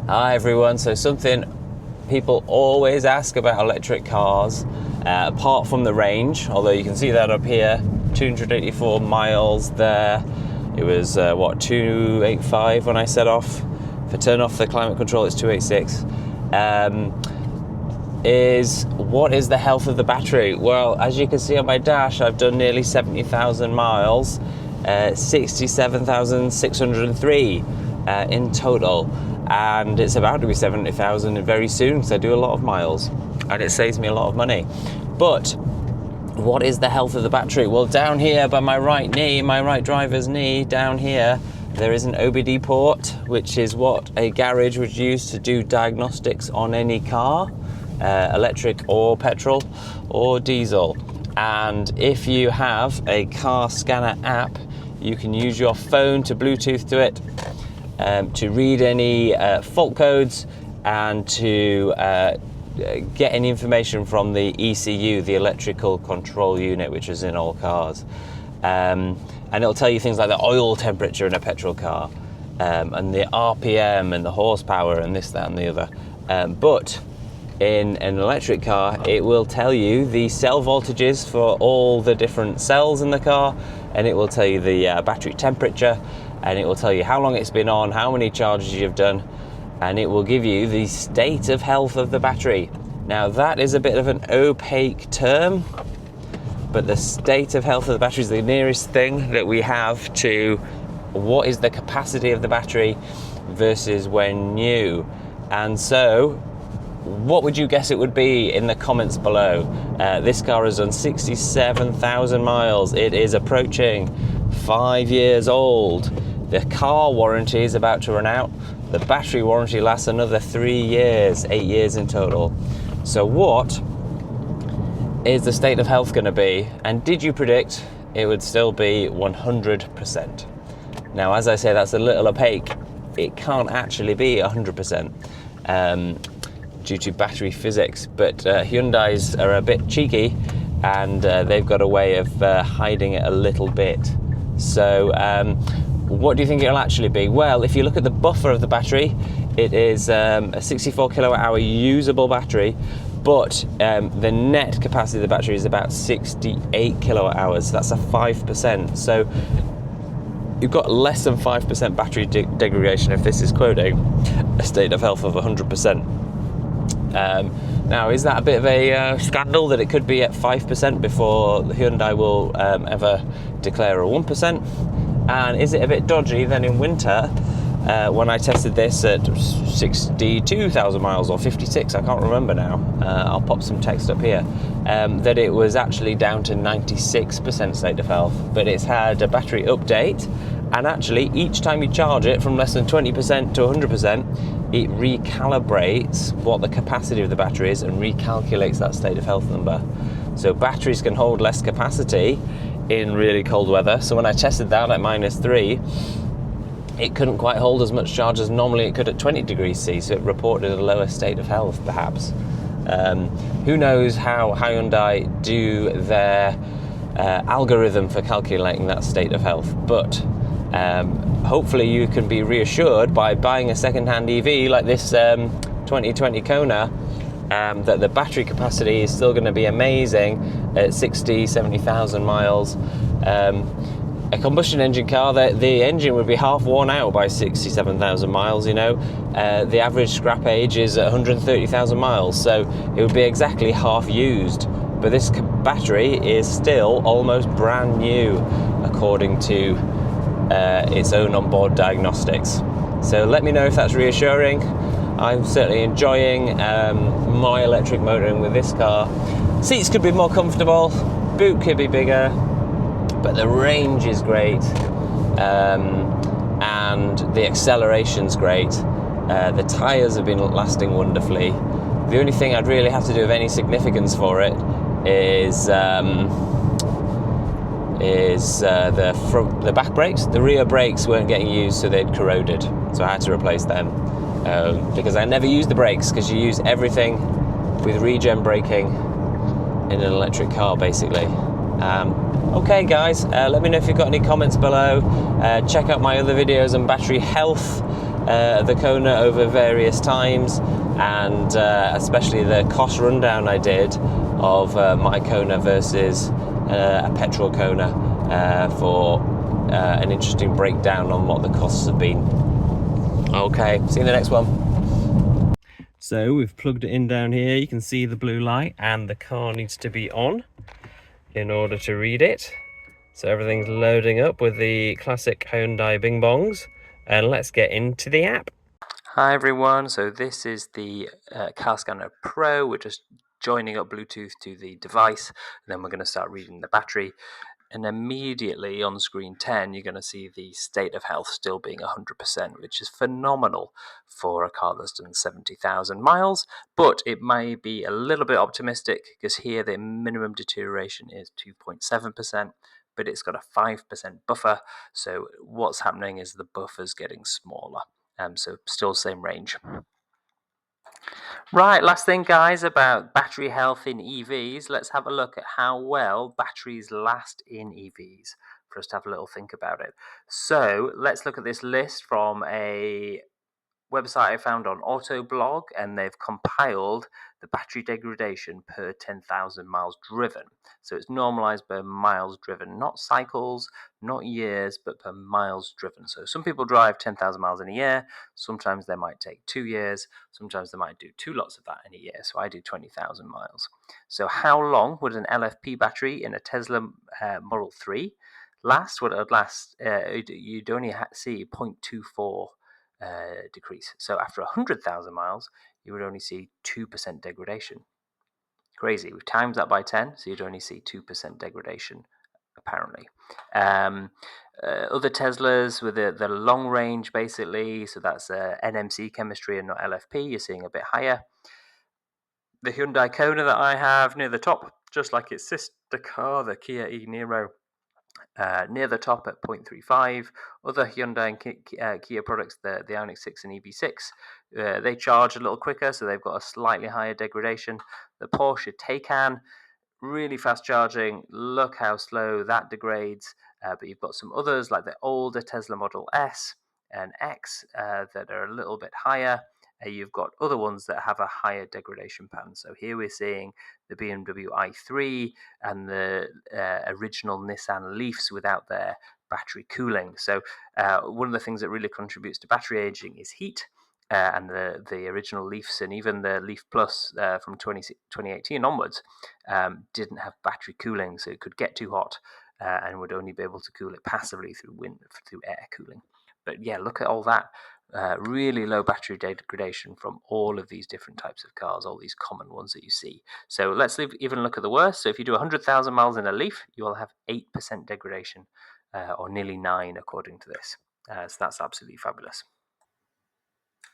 Hi everyone. So something people always ask about electric cars, apart from the range, although you can see that up here, 284 miles there. It was what, 285 when I set off. If I turn off the climate control, it's 286. Is what is the health of the battery? Well, as you can see on my dash, I've done nearly 70,000 miles, 67,603 in total, and it's about to be 70,000 very soon because I do a lot of miles and it saves me a lot of money. But what is the health of the battery? Well, down here by my right knee, my right driver's knee, down here, there is an OBD port, which is what a garage would use to do diagnostics on any car, electric or petrol or diesel. And if you have a car scanner app, you can use your phone to Bluetooth to it to read any fault codes and to get any information from the ECU, the electrical control unit, which is in all cars. And it'll tell you things like the oil temperature in a petrol car, and the RPM and the horsepower and this, that and the other. But in an electric car, it will tell you the cell voltages for all the different cells in the car, and it will tell you the battery temperature, and it will tell you how long it's been on, how many charges you've done, and it will give you the state of health of the battery. Now that is a bit of an opaque term, but the state of health of the battery is the nearest thing that we have to what is the capacity of the battery versus when new. And so what would you guess it would be in the comments below? This car has done 67,000 miles. It is approaching 5 years old. The car warranty is about to run out. The battery warranty lasts another 3 years, 8 years in total. So what is the state of health going to be? And did you predict it would still be 100%? Now, as I say, that's a little opaque. It can't actually be 100%. Due to battery physics, but Hyundais are a bit cheeky, and they've got a way of hiding it a little bit. So what do you think it'll actually be? Well, if you look at the buffer of the battery, it is a 64 kilowatt hour usable battery, but the net capacity of the battery is about 68 kilowatt hours. That's a 5%. So you've got less than 5% battery degradation if this is quoting a state of health of 100%. Now, is that a bit of a scandal that it could be at 5% before the Hyundai will ever declare a 1%? And is it a bit dodgy then in winter, when I tested this at 62,000 miles or 56, I can't remember now, I'll pop some text up here, that it was actually down to 96% state of health, but it's had a battery update, and actually each time you charge it from less than 20% to 100%, it recalibrates what the capacity of the battery is and recalculates that state of health number. So batteries can hold less capacity in really cold weather. So when I tested that at -3, it couldn't quite hold as much charge as normally it could at 20 degrees C, so it reported a lower state of health perhaps. Who knows how Hyundai do their algorithm for calculating that state of health, but hopefully you can be reassured by buying a second-hand EV like this 2020 Kona, that the battery capacity is still going to be amazing at 70,000 miles. A combustion engine car, the engine would be half worn out by 67,000 miles, you know. The average scrap age is 130,000 miles, so it would be exactly half used. But this battery is still almost brand new, according to its own onboard diagnostics. So let me know if that's reassuring. I'm certainly enjoying my electric motoring with this car. Seats could be more comfortable, boot could be bigger, but the range is great, and the acceleration's great. The tyres have been lasting wonderfully. The only thing I'd really have to do of any significance for it is the back brakes. The rear brakes weren't getting used, so they'd corroded, so I had to replace them, because I never use the brakes, because you use everything with regen braking in an electric car basically. Okay guys, let me know if you've got any comments below. Check out my other videos on battery health, the Kona over various times, and especially the cost rundown I did of my Kona versus a petrol Kona for an interesting breakdown on what the costs have been. Okay, see you in the next one. So we've plugged it in down here. You can see the blue light, and the car needs to be on in order to read it. So everything's loading up with the classic Hyundai Bing Bongs, and let's get into the app. Hi everyone, so this is the Car Scanner Pro. We're just joining up Bluetooth to the device, and then we're going to start reading the battery. And immediately on screen 10, you're going to see the state of health still being 100%, which is phenomenal for a car that's done 70,000 miles. But it may be a little bit optimistic, because here the minimum deterioration is 2.7%, but it's got a 5% buffer. So what's happening is the buffer's getting smaller. So still same range. Right, last thing, guys, about battery health in EVs. Let's have a look at how well batteries last in EVs for us to have a little think about it. So let's look at this list from a website I found on Autoblog, and they've compiled the battery degradation per 10,000 miles driven. So it's normalized per miles driven, not cycles, not years, but per miles driven. So some people drive 10,000 miles in a year. Sometimes they might take 2 years. Sometimes they might do 2 lots of that in a year. So I do 20,000 miles. So how long would an LFP battery in a Tesla Model 3 last? Well, it would last, you'd only see 0.24 decrease. So after 100,000 miles, you would only see 2% degradation. Crazy. We've times that by 10, so you'd only see 2% degradation, apparently. Other Teslas with the long range, basically, so that's NMC chemistry and not LFP, you're seeing a bit higher. The Hyundai Kona that I have near the top, just like its sister car, the Kia e-Niro, near the top at 0.35. Other Hyundai and Kia products, the Ioniq 6 and EV6, they charge a little quicker, so they've got a slightly higher degradation. The Porsche Taycan, really fast charging. Look how slow that degrades. But you've got some others like the older Tesla Model S and X that are a little bit higher. You've got other ones that have a higher degradation pattern. So here we're seeing the BMW i3 and the original Nissan Leafs without their battery cooling. So one of the things that really contributes to battery aging is heat. And the original Leafs and even the Leaf Plus from 2018 onwards didn't have battery cooling, so it could get too hot and would only be able to cool it passively through air cooling. But yeah, look at all that. Really low battery degradation from all of these different types of cars, all these common ones that you see. So let's even look at the worst. So if you do 100,000 miles in a Leaf, you will have 8% degradation, or nearly 9 according to this. So that's absolutely fabulous.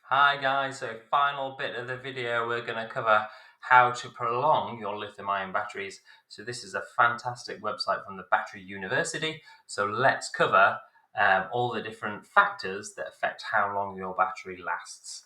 Hi guys, so final bit of the video, we're going to cover how to prolong your lithium-ion batteries. So this is a fantastic website from the Battery University. So let's cover all the different factors that affect how long your battery lasts.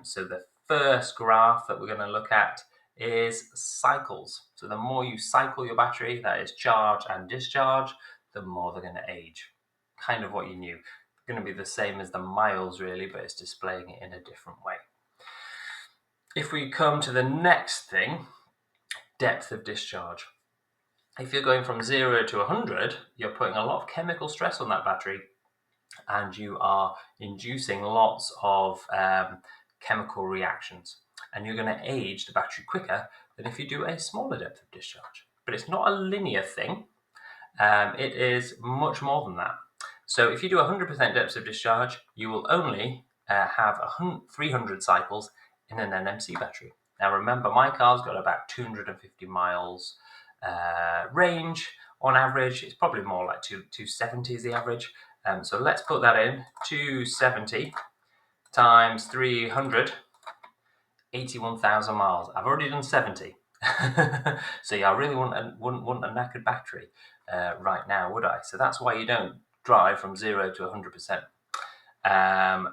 So the first graph that we're going to look at is cycles. So the more you cycle your battery, that is charge and discharge, the more they're going to age. Kind of what you knew. Going to be the same as the miles really, but it's displaying it in a different way. If we come to the next thing, depth of discharge. If you're going from 0 to 100, you're putting a lot of chemical stress on that battery, and you are inducing lots of chemical reactions, and you're going to age the battery quicker than if you do a smaller depth of discharge. But it's not a linear thing. It is much more than that. So if you do 100% depth of discharge, you will only have 300 cycles in an NMC battery. Now remember, my car's got about 250 miles range on average. It's probably more like 270 is the average. So let's put that in. 270 times 300, 81,000 miles. I've already done 70. So yeah, I really wouldn't want a knackered battery right now, would I? So that's why you don't drive from 0 to 100%.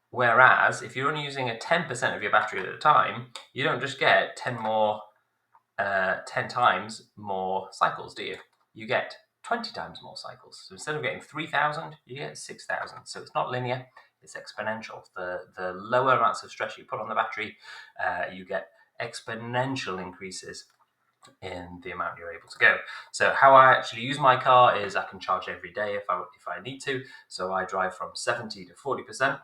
Whereas if you're only using a 10% of your battery at a time, you don't just get 10 times more cycles, do you? You get 20 times more cycles. So instead of getting 3,000, you get 6,000. So it's not linear. It's exponential. The lower amounts of stress you put on the battery, you get exponential increases in the amount you're able to go. So how I actually use my car is I can charge every day if I need to. So I drive from 70 to 40%,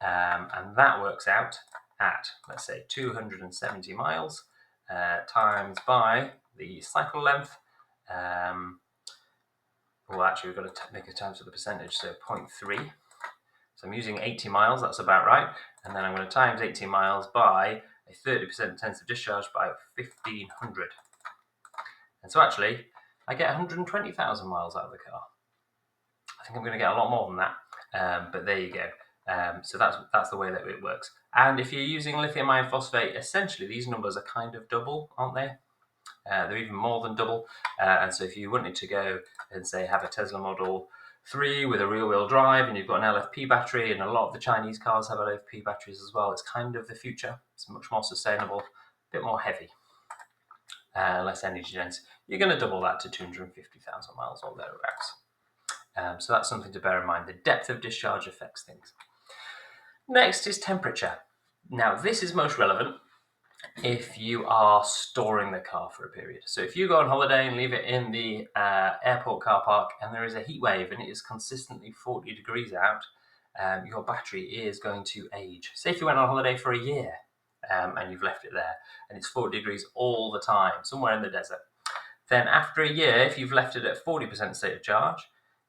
and that works out at, let's say, 270 miles times by the cycle length. Well, actually, we've got to make a times for the percentage, so 0.3. So I'm using 80 miles, that's about right. And then I'm going to times 80 miles by a 30% intensive discharge by 1,500. And so actually, I get 120,000 miles out of the car. I think I'm going to get a lot more than that, but there you go. So that's the way that it works. And if you're using lithium iron phosphate, essentially these numbers are kind of double, aren't they? They're even more than double. And so if you wanted to go and say have a Tesla Model 3 with a rear-wheel drive and you've got an LFP battery, and a lot of the Chinese cars have LFP batteries as well, it's kind of the future. It's much more sustainable, a bit more heavy. Less energy dense, you're going to double that to 250,000 miles or thereabouts. So that's something to bear in mind. The depth of discharge affects things. Next is temperature. Now, this is most relevant if you are storing the car for a period. So if you go on holiday and leave it in the airport car park and there is a heat wave and it is consistently 40 degrees out, your battery is going to age. Say if you went on holiday for a year, and you've left it there, and it's 40 degrees all the time, somewhere in the desert. Then after a year, if you've left it at 40% state of charge,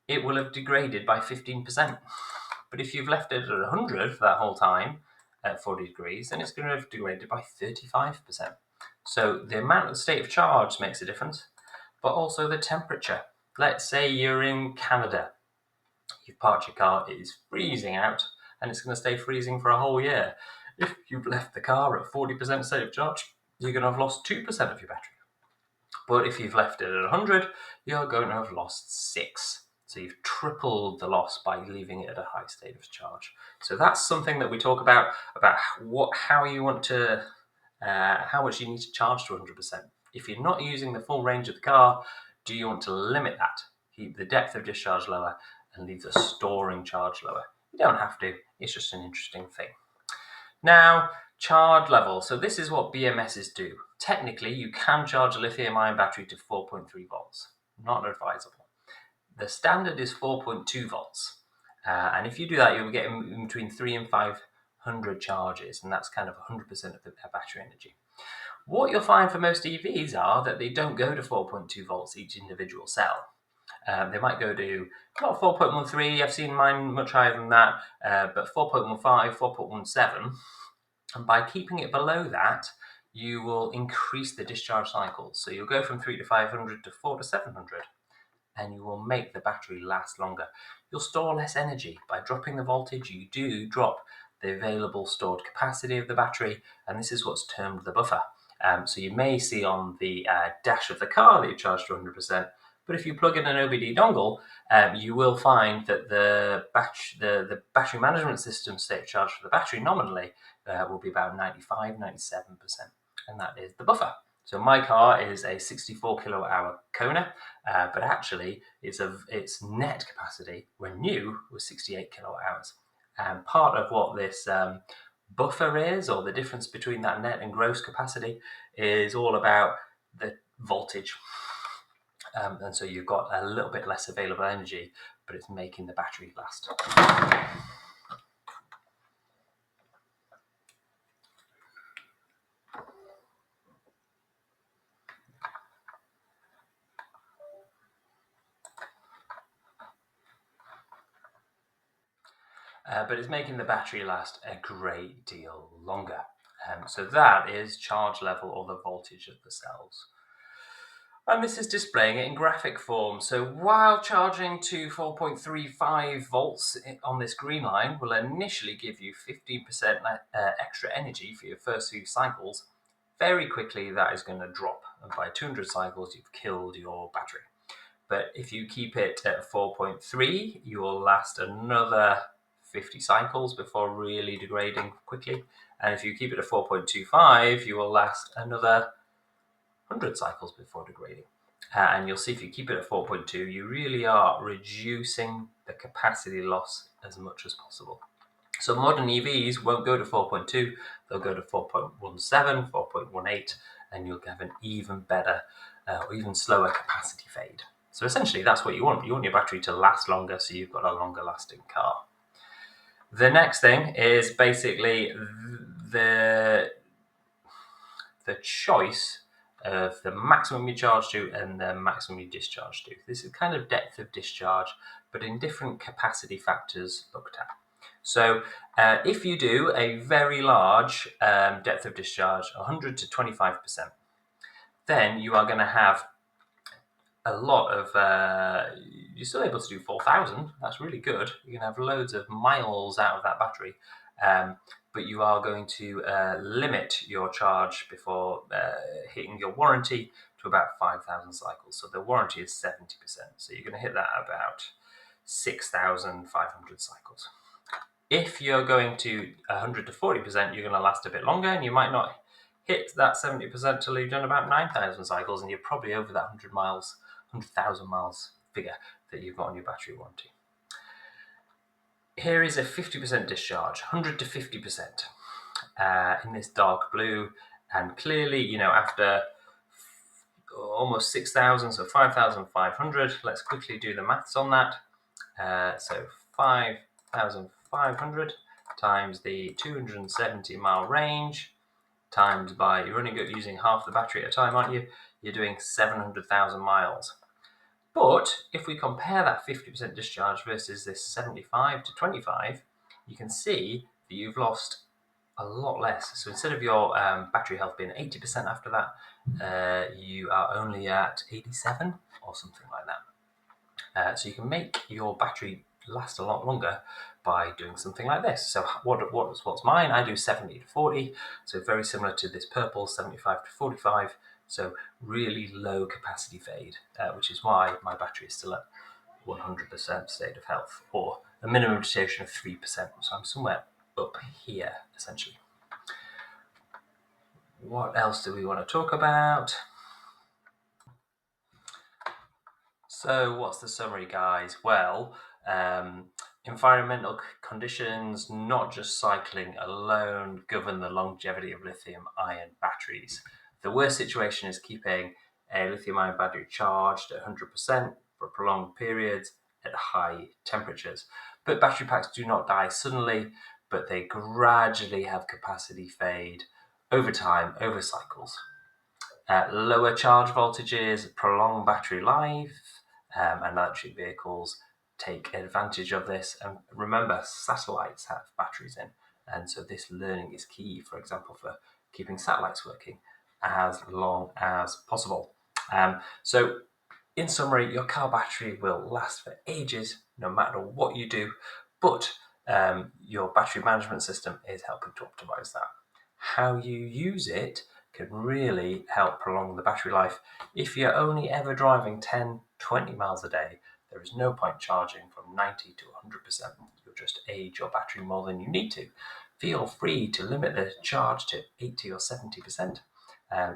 it will have degraded by 15%. But if you've left it at 100 for that whole time, at 40 degrees, then it's going to have degraded by 35%. So the amount of state of charge makes a difference, but also the temperature. Let's say you're in Canada. You've parked your car, it is freezing out, and it's going to stay freezing for a whole year. If you've left the car at 40% state of charge, you're going to have lost 2% of your battery. But if you've left it at 100, you're going to have lost 6. So you've tripled the loss by leaving it at a high state of charge. So that's something that we talk about how you want to, how much you need to charge to 100%. If you're not using the full range of the car, do you want to limit that? Keep the depth of discharge lower and leave the storing charge lower. You don't have to, it's just an interesting thing. Now, charge level. So this is what BMSs do. Technically, you can charge a lithium-ion battery to 4.3 volts. Not advisable. The standard is 4.2 volts. And if you do that, you'll get in between 3 and 500 charges, and that's kind of 100% of the battery energy. What you'll find for most EVs are that they don't go to 4.2 volts each individual cell. They might go to not 4.13, I've seen mine much higher than that, but 4.15, 4.17. And by keeping it below that, you will increase the discharge cycles. So you'll go from 3 to 500 to 4 to 700, and you will make the battery last longer. You'll store less energy. By dropping the voltage, you do drop the available stored capacity of the battery, and this is what's termed the buffer. So you may see on the dash of the car that you charged to 100%, but if you plug in an OBD dongle, you will find that the battery management system state of charge for the battery nominally will be about 95, 97%, and that is the buffer. So my car is a 64 kilowatt hour Kona, but actually its net capacity when new was 68 kilowatt hours. And part of what this buffer is, or the difference between that net and gross capacity, is all about the voltage. And so you've got a little bit less available energy, but it's making the battery last. But it's making the battery last a great deal longer. So that is charge level, or the voltage of the cells. And this is displaying it in graphic form. So while charging to 4.35 volts on this green line will initially give you 15% extra energy for your first few cycles, very quickly that is going to drop. And by 200 cycles, you've killed your battery. But if you keep it at 4.3, you will last another 50 cycles before really degrading quickly. And if you keep it at 4.25, you will last another 100 cycles before degrading. And you'll see if you keep it at 4.2, you really are reducing the capacity loss as much as possible. So modern EVs won't go to 4.2, they'll go to 4.17, 4.18, and you'll have an even better or even slower capacity fade. So essentially that's what you want. You want your battery to last longer, so you've got a longer lasting car. The next thing is basically the choice of the maximum you charge to and the maximum you discharge to. This is kind of depth of discharge, but in different capacity factors looked at. So if you do a very large depth of discharge, 100 to 25%, then you are going to have a lot of, you're still able to do 4,000. That's really good. You're going to have loads of miles out of that battery. But you are going to limit your charge before hitting your warranty to about 5,000 cycles. So the warranty is 70%. So you're going to hit that about 6,500 cycles. If you're going to 100 to 40%, you're going to last a bit longer, and you might not hit that 70% till you've done about 9,000 cycles, and you're probably over that 100,000 miles figure that you've got on your battery warranty. Here is a 50% discharge, 100 to 50%, in this dark blue, and clearly, after almost 6,000, so 5,500, let's quickly do the maths on that. So 5,500 times the 270 mile range times by, you're only using half the battery at a time, aren't you? You're doing 700,000 miles. But if we compare that 50% discharge versus this 75 to 25, you can see that you've lost a lot less. So instead of your battery health being 80% after that, you are only at 87 or something like that. So you can make your battery last a lot longer by doing something like this. So what's mine? I do 70 to 40, so very similar to this purple, 75 to 45. So really low capacity fade, which is why my battery is still at 100% state of health, or a minimum utilization of 3%. So I'm somewhere up here, essentially. What else do we want to talk about? So what's the summary, guys? Well, environmental conditions, not just cycling alone, govern the longevity of lithium-ion batteries. The worst situation is keeping a lithium-ion battery charged at 100% for prolonged periods at high temperatures. But battery packs do not die suddenly, but they gradually have capacity fade over time, over cycles. Lower charge voltages prolong battery life, and electric vehicles take advantage of this. And remember, satellites have batteries in, and so this learning is key, for example, for keeping satellites working as long as possible. So in summary, your car battery will last for ages no matter what you do, but your battery management system is helping to optimize that. How you use it can really help prolong the battery life. If you're only ever driving 10, 20 miles a day, there is no point charging from 90 to 100%. You'll just age your battery more than you need to. Feel free to limit the charge to 80 or 70%.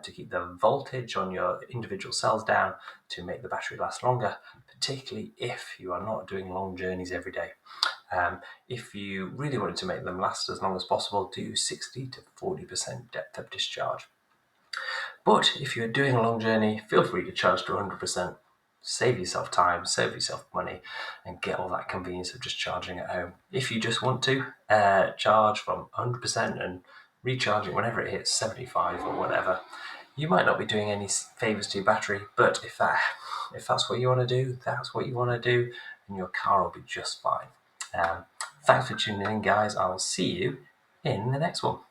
To keep the voltage on your individual cells down to make the battery last longer, particularly if you are not doing long journeys every day. If you really wanted to make them last as long as possible, do 60 to 40% depth of discharge. But if you're doing a long journey, feel free to charge to 100%. Save yourself time, save yourself money, and get all that convenience of just charging at home. If you just want to charge from 100% and recharge it whenever it hits 75 or whatever, you might not be doing any favors to your battery, but if that's what you want to do, that's what you want to do, and your car will be just fine. Thanks for tuning in, guys. I'll see you in the next one.